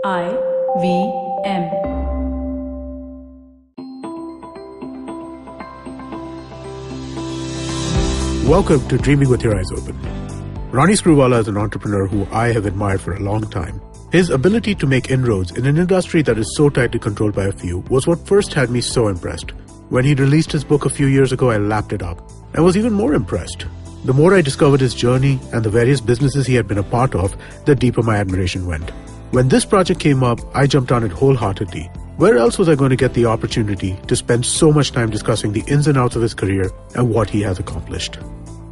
IVM. Welcome to Dreaming with Your Eyes Open. Ronnie Screwvala is an entrepreneur who I have admired for a long time. His ability to make inroads in an industry that is so tightly controlled by a few was what first had me so impressed. When he released his book a few years ago, I lapped it up and was even more impressed. The more I discovered his journey and the various businesses he had been a part of, the deeper my admiration went. When this project came up, I jumped on it wholeheartedly. Where else was I going to get the opportunity to spend so much time discussing the ins and outs of his career and what he has accomplished?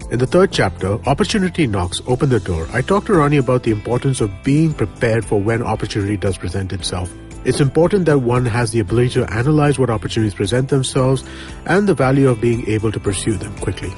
In the third chapter, Opportunity Knocks, Open the Door, I talked to Ronnie about the importance of being prepared for when opportunity does present itself. It's important that one has the ability to analyze what opportunities present themselves and the value of being able to pursue them quickly.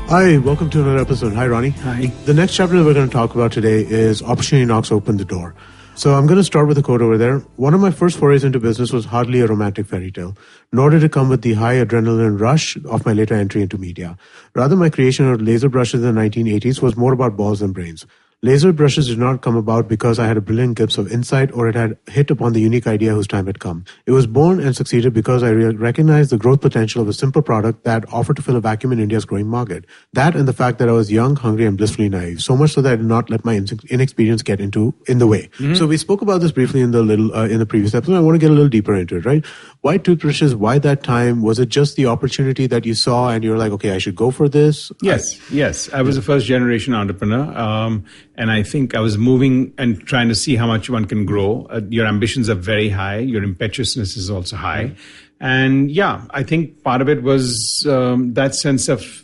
Hi, welcome to another episode. Hi, Ronnie. Hi. The next chapter that we're going to talk about today is Opportunity Knocks, Open the Door. So I'm going to start with a quote over there. One of my first forays into business was hardly a romantic fairy tale, nor did it come with the high adrenaline rush of my later entry into media. Rather, my creation of laser brushes in the 1980s was more about balls than brains. Laser brushes did not come about because I had a brilliant glimpse of insight or it had hit upon the unique idea whose time had come. It was born and succeeded because I recognized the growth potential of a simple product that offered to fill a vacuum in India's growing market. That and the fact that I was young, hungry, and blissfully naive, so much so that I did not let my inexperience get in the way. Mm-hmm. So we spoke about this briefly in the previous episode. I want to get a little deeper into it, right? Why toothbrushes? Why that time? Was it just the opportunity that you saw and you were like, okay, I should go for this? Yes. I was a first generation entrepreneur. And I think I was moving and trying to see how much one can grow. Your ambitions are very high. Your impetuousness is also high. And I think part of it was that sense of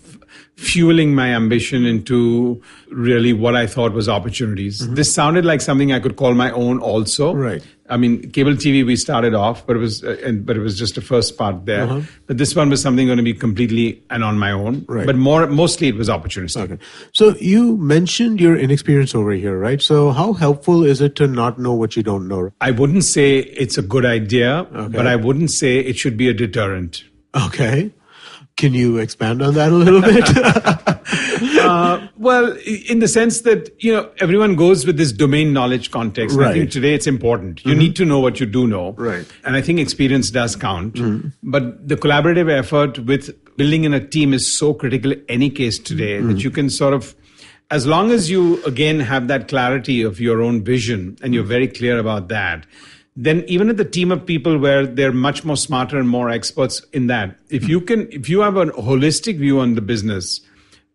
fueling my ambition into really what I thought was opportunities. Mm-hmm. This sounded like something I could call my own also. Right. I mean, cable TV, we started off, but it was just the first part there. Uh-huh. But this one was something going to be completely and on my own. Right. But mostly it was opportunity. Okay. So you mentioned your inexperience over here, right? So how helpful is it to not know what you don't know? I wouldn't say it's a good idea, but I wouldn't say it should be a deterrent. Okay. Can you expand on that a little bit? Well, in the sense that, everyone goes with this domain knowledge context. Right. I think today it's important. You need to know what you do know. Right. And I think experience does count. Mm-hmm. But the collaborative effort with building in a team is so critical in any case today that you can sort of, as long as you, again, have that clarity of your own vision and you're very clear about that, then even with the team of people where they're much more smarter and more experts in that, if you have a holistic view on the business,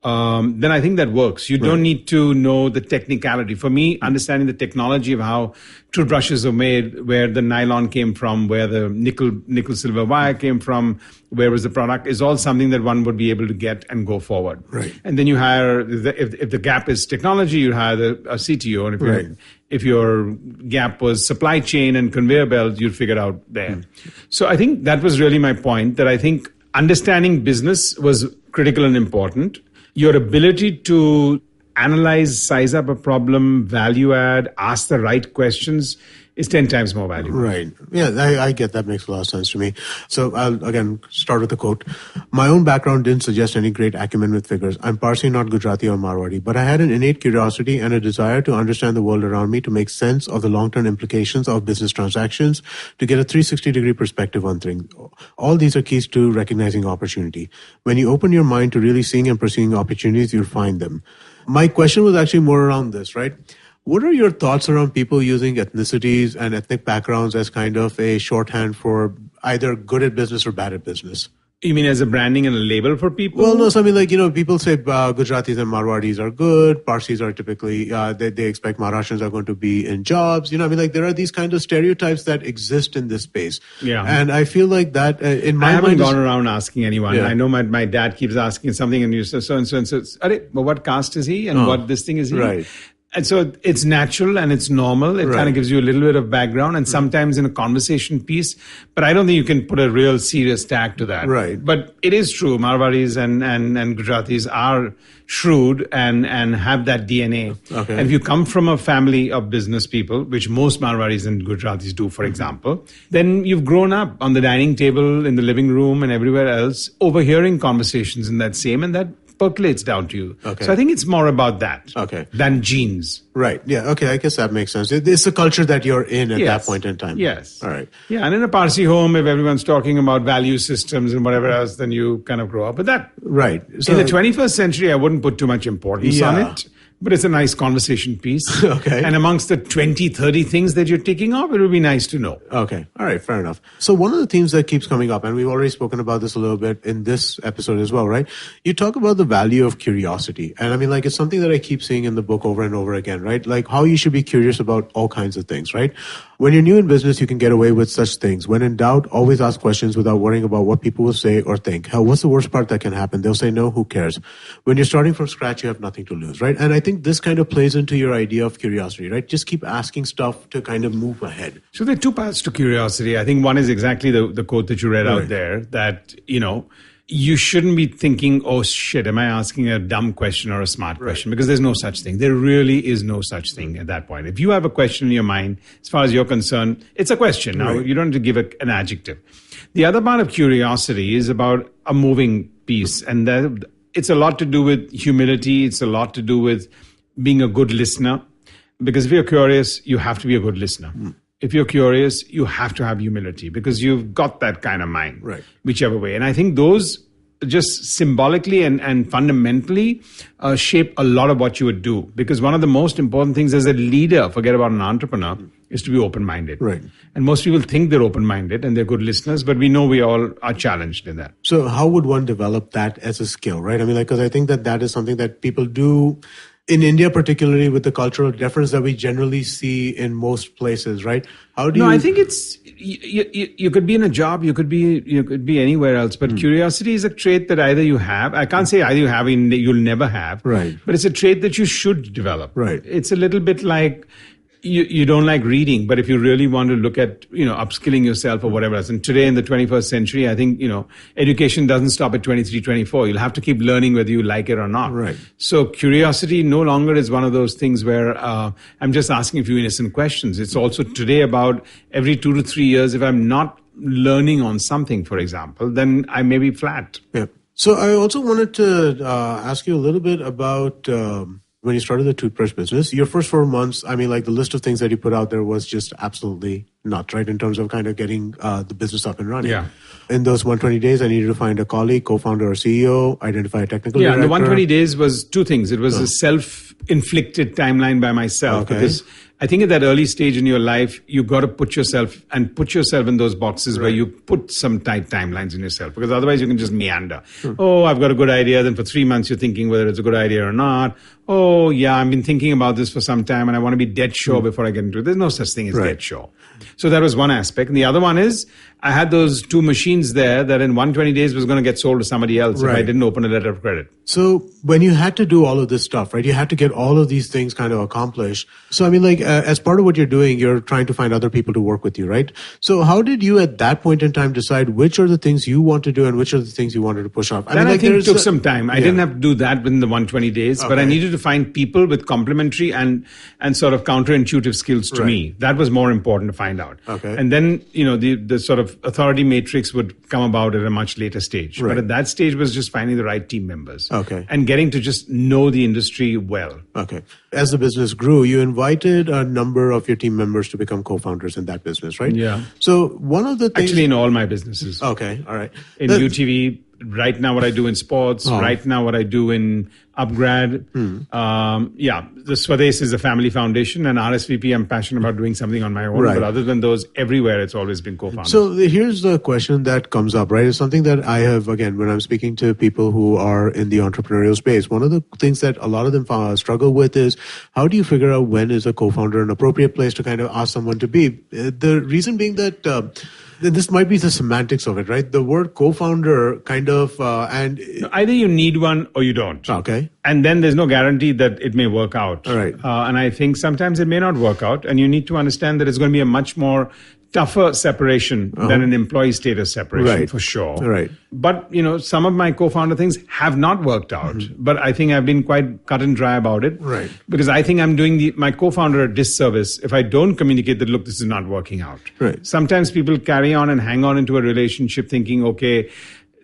then I think that works. You don't need to know the technicality. For me, understanding the technology of how toothbrushes are made, where the nylon came from, where the nickel silver wire came from, where was the product, is all something that one would be able to get and go forward. Right. And then you hire, if the gap is technology, you hire a CTO. And if your gap was supply chain and conveyor belts, you'd figure it out there. So I think that was really my point, that I think understanding business was critical and important. Your ability to analyze, size up a problem, value add, ask the right questions is 10 times more valuable. Right. Yeah, I get that. Makes a lot of sense to me. So I'll, again, start with a quote. My own background didn't suggest any great acumen with figures. I'm Parsi, not Gujarati or Marwadi, but I had an innate curiosity and a desire to understand the world around me, to make sense of the long-term implications of business transactions, to get a 360-degree perspective on things. All these are keys to recognizing opportunity. When you open your mind to really seeing and pursuing opportunities, you'll find them. My question was actually more around this, right? What are your thoughts around people using ethnicities and ethnic backgrounds as kind of a shorthand for either good at business or bad at business? You mean as a branding and a label for people? Well, no, so I mean, like, people say Gujaratis and Marwadis are good. Parsis are typically, they expect Maharashtrians are going to be in jobs. There are these kind of stereotypes that exist in this space. Yeah. And I feel like that in my mind. I haven't gone around asking anyone. Yeah. I know my dad keeps asking something and you say so and so and so. But what caste is he and what this thing is he? Right. And so it's natural and it's normal. It kind of gives you a little bit of background and sometimes in a conversation piece. But I don't think you can put a real serious tag to that. Right. But it is true. Marwadis and Gujaratis are shrewd and have that DNA. Okay. And if you come from a family of business people, which most Marwadis and Gujaratis do, for example, then you've grown up on the dining table, in the living room and everywhere else, overhearing conversations in that same, and that percolates down to you. Okay. So I think it's more about that than genes. Right. Yeah. Okay. I guess that makes sense. It's the culture that you're in at that point in time. Yes. All right. Yeah. And in a Parsi home, if everyone's talking about value systems and whatever else, then you kind of grow up with that. Right. So in the 21st century, I wouldn't put too much importance on it. But it's a nice conversation piece. Okay. And amongst the 20, 30 things that you're ticking off, it would be nice to know. Okay. All right. Fair enough. So one of the themes that keeps coming up, and we've already spoken about this a little bit in this episode as well, right? You talk about the value of curiosity. And I mean, like, it's something that I keep seeing in the book over and over again, right? Like how you should be curious about all kinds of things, right? When you're new in business, you can get away with such things. When in doubt, always ask questions without worrying about what people will say or think. Hell, what's the worst part that can happen? They'll say no, who cares? When you're starting from scratch, you have nothing to lose, right? And I think this kind of plays into your idea of curiosity, right? Just keep asking stuff to kind of move ahead. So there are two parts to curiosity. I think one is exactly the quote that you read out there, that, you shouldn't be thinking, oh shit, am I asking a dumb question or a smart question? Because there's no such thing. There really is no such thing at that point. If you have a question in your mind, as far as you're concerned, it's a question. Now, you don't have to give an adjective. The other part of curiosity is about a moving piece. And it's a lot to do with humility. It's a lot to do with being a good listener. Because if you're curious, you have to be a good listener. If you're curious, you have to have humility because you've got that kind of mind, whichever way. And I think those just symbolically and fundamentally shape a lot of what you would do. Because one of the most important things as a leader, forget about an entrepreneur, is to be open-minded. Right. And most people think they're open-minded and they're good listeners, but we know we all are challenged in that. So how would one develop that as a skill, right? I mean, because I think that is something that people do in India, particularly with the cultural difference that we generally see in most places, right? How do you? No, I think it's you could be in a job, you could be anywhere else, but curiosity is a trait that either you have. I can't say either you have, you'll never have, right? But it's a trait that you should develop, right? It's a little bit like you don't like reading, but if you really want to look at upskilling yourself or whatever else. And today in the 21st century, I think education doesn't stop at 23, 24. You'll have to keep learning whether you like it or not. Right. So curiosity no longer is one of those things where I'm just asking a few innocent questions. It's also today about every 2 to 3 years, if I'm not learning on something, for example, then I may be flat. Yeah. So I also wanted to ask you a little bit about when you started the toothbrush business, your first 4 months, I mean, like the list of things that you put out there was just absolutely nuts, right? In terms of kind of getting the business up and running. Yeah. In those 120 days, I needed to find a colleague, co-founder or CEO, identify a technical director. Yeah, the 120 days was two things. It was a self-inflicted timeline by myself because I think at that early stage in your life, you got to put yourself in those boxes where you put some tight timelines in yourself, because otherwise you can just meander. Oh, I've got a good idea. Then for 3 months, you're thinking whether it's a good idea or not. Oh, yeah, I've been thinking about this for some time and I want to be dead sure before I get into it. There's no such thing as dead sure. So that was one aspect. And the other one is I had those 2 machines there that in 120 days was going to get sold to somebody else if I didn't open a letter of credit. So when you had to do all of this stuff, right, you had to get all of these things kind of accomplished. So, I mean, like as part of what you're doing, you're trying to find other people to work with you, right? So how did you at that point in time decide which are the things you want to do and which are the things you wanted to push off? I think it took some time. I didn't have to do that within the 120 days, but I needed to find people with complementary and sort of counterintuitive skills to me. That was more important to find out. Okay. And then, the sort of authority matrix would come about at a much later stage. Right. But at that stage was just finding the right team members. Okay. And getting to just know the industry well. Okay. As the business grew, you invited a number of your team members to become co-founders in that business, right? Yeah. So one of the things... Actually, in all my businesses. Okay. All right. In UTV, right now what I do in sports, right now what I do in Upgrad. The Swades is a family foundation, and RSVP, I'm passionate about doing something on my own. Right. But other than those, everywhere it's always been co-founders. So here's the question that comes up, right? It's something that I have, again, when I'm speaking to people who are in the entrepreneurial space, one of the things that a lot of them struggle with is how do you figure out when is a co-founder an appropriate place to kind of ask someone to be? The reason being that... this might be the semantics of it, right? The word co-founder kind of, either you need one or you don't. Okay. And then there's no guarantee that it may work out. All right. And I think sometimes it may not work out. And you need to understand that it's going to be a much more tougher separation than an employee status separation, for sure. Right. But, some of my co-founder things have not worked out. But I think I've been quite cut and dry about it. Right. Because I think I'm doing my co-founder a disservice if I don't communicate that, look, this is not working out. Right. Sometimes people carry on and hang on into a relationship thinking, okay,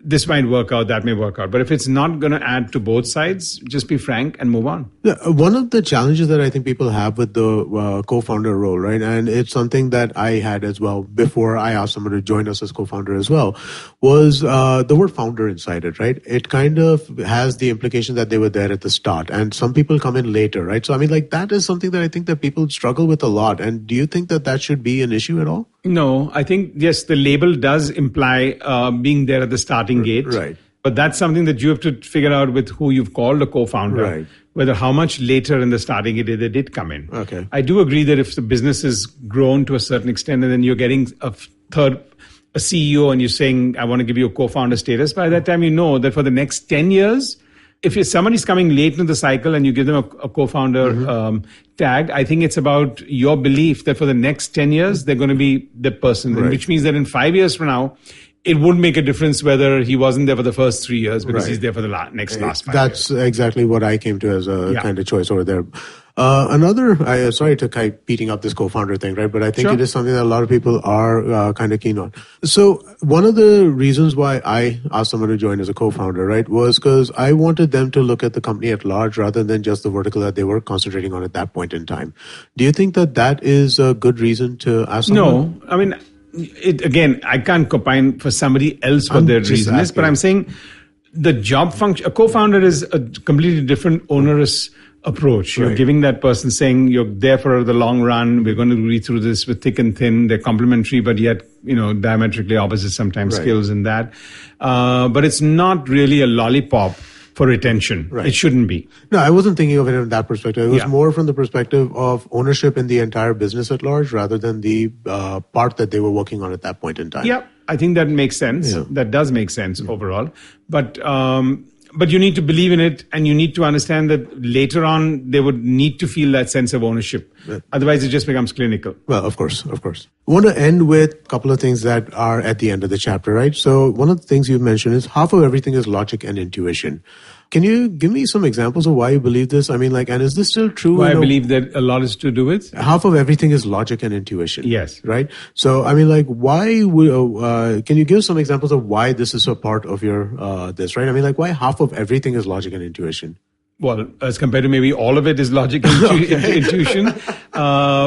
this might work out, that may work out. But if it's not going to add to both sides, just be frank and move on. Yeah, one of the challenges that I think people have with the co-founder role, right? And it's something that I had as well before I asked someone to join us as co-founder as well, was the word founder inside it, right? It kind of has the implication that they were there at the start, and some people come in later, right? So, I mean, like, that is something that I think that people struggle with a lot. And do you think that that should be an issue at all? No, I think, yes, the label does imply being there at the starting gate. Right. But that's something that you have to figure out with who you've called a co-founder. Right. Whether how much later in the starting gate they did come in. Okay. I do agree that if the business has grown to a certain extent and then you're getting a CEO and you're saying, I want to give you a co-founder status, by that time you know that for the next 10 years, if somebody's coming late into the cycle and you give them a co-founder tag, I think it's about your belief that for the next 10 years, they're going to be the person, Right. which means that in 5 years from now, it wouldn't make a difference whether he wasn't there for the first 3 years because Right. he's there for the last 5 years. That's exactly what I came to as a kind of choice over there. Sorry to keep beating up this co-founder thing, right? But I think Sure. it is something that a lot of people are kind of keen on. So one of the reasons why I asked someone to join as a co-founder, right, was because I wanted them to look at the company at large rather than just the vertical that they were concentrating on at that point in time. Do you think that that is a good reason to ask someone? No, I mean, again, I can't opine for somebody else what their reason is, but I'm saying the job function, a co-founder is a completely different onerous approach. You're Right. giving that person saying you're there for the long run. We're going to read through this with thick and thin. They're complementary, but yet, diametrically opposite sometimes Right. skills in that. But it's not really a lollipop for retention. Right. It shouldn't be. No, I wasn't thinking of it in that perspective. It was Yeah. more from the perspective of ownership in the entire business at large rather than the part that they were working on at that point in time. Yeah, I think that makes sense. Yeah. That does make sense overall. But you need to believe in it, and you need to understand that later on they would need to feel that sense of ownership. Otherwise, it just becomes clinical. Well, of course. I want to end with a couple of things that are at the end of the chapter, right? So one of the things you've mentioned is half of everything is logic and intuition. Can you give me some examples of why you believe this? I mean, like, and is this still true? Why I believe that a lot is to do with? Half of everything is logic and intuition. Yes. Right? So, I mean, like, why can you give some examples of why this is a part of your, this, right? I mean, like, why half of everything is logic and intuition? Well, as compared to maybe all of it is logic and intuition,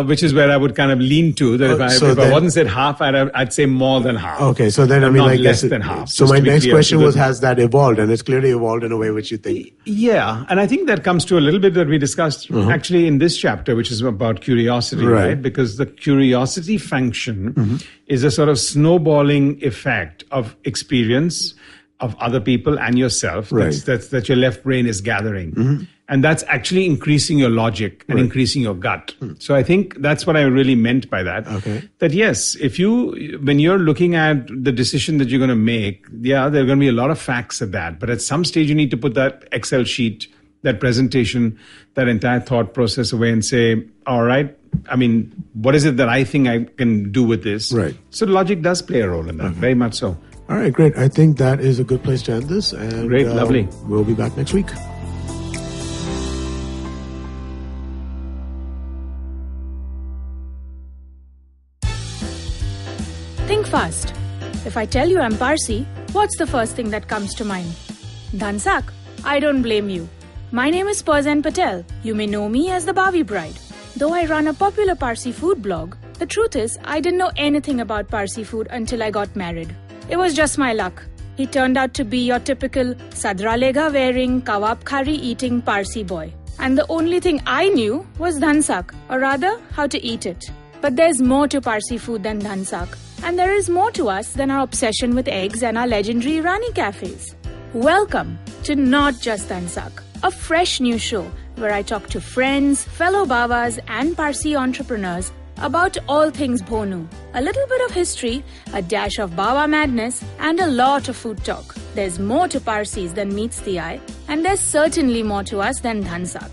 which is where I would kind of lean to. That if I wasn't said half, I'd say more than half. Okay, so then I mean, not like less than half. So my next question was, has that evolved? And it's clearly evolved in a way which you think. Yeah, and I think that comes to a little bit that we discussed actually in this chapter, which is about curiosity, right? Because the curiosity function is a sort of snowballing effect of experience of other people and yourself that your left brain is gathering. And that's actually increasing your logic and increasing your gut. So I think that's what I really meant by that. Okay. That yes, when you're looking at the decision that you're going to make, there are going to be a lot of facts at that. But at some stage, you need to put that Excel sheet, that presentation, that entire thought process away and say, all right, I mean, what is it that I think I can do with this? Right. So logic does play a role in that, very much so. All right, great. I think that is a good place to end this. And, Great, lovely. We'll be back next week. Think fast. If I tell you I'm Parsi, what's the first thing that comes to mind? Dhansak. I don't blame you. My name is Pazan Patel. You may know me as the Bhavi Bride. Though I run a popular Parsi food blog, the truth is I didn't know anything about Parsi food until I got married. It was just my luck. He turned out to be your typical sadra lega wearing, kawab khari eating Parsi boy. And the only thing I knew was dhansak, or rather, how to eat it. But there's more to Parsi food than dhansak. And there is more to us than our obsession with eggs and our legendary Rani cafes. Welcome to Not Just Dhansak, a fresh new show where I talk to friends, fellow Babas and Parsi entrepreneurs about all things Bhonu. A little bit of history, a dash of Baba madness, and a lot of food talk. There's more to Parsis than meets the eye, and there's certainly more to us than Dhansak.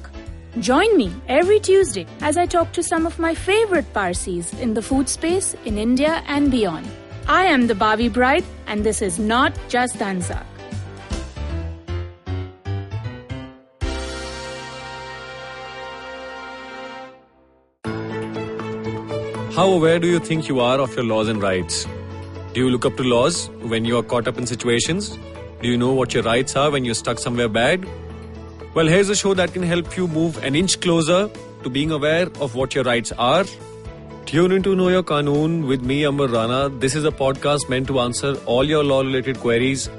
Join me every Tuesday as I talk to some of my favorite Parsis in the food space in India and beyond. I am the Bhavi Bride, and this is Not Just Dhansak. How aware do you think you are of your laws and rights? Do you look up to laws when you are caught up in situations? Do you know what your rights are when you're stuck somewhere bad? Well, here's a show that can help you move an inch closer to being aware of what your rights are. Tune into Know Your Qanoon with me, Amar Rana. This is a podcast meant to answer all your law-related queries.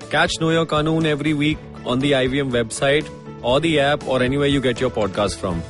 Catch Know Your Qanoon every week on the IVM website or the app or anywhere you get your podcast from.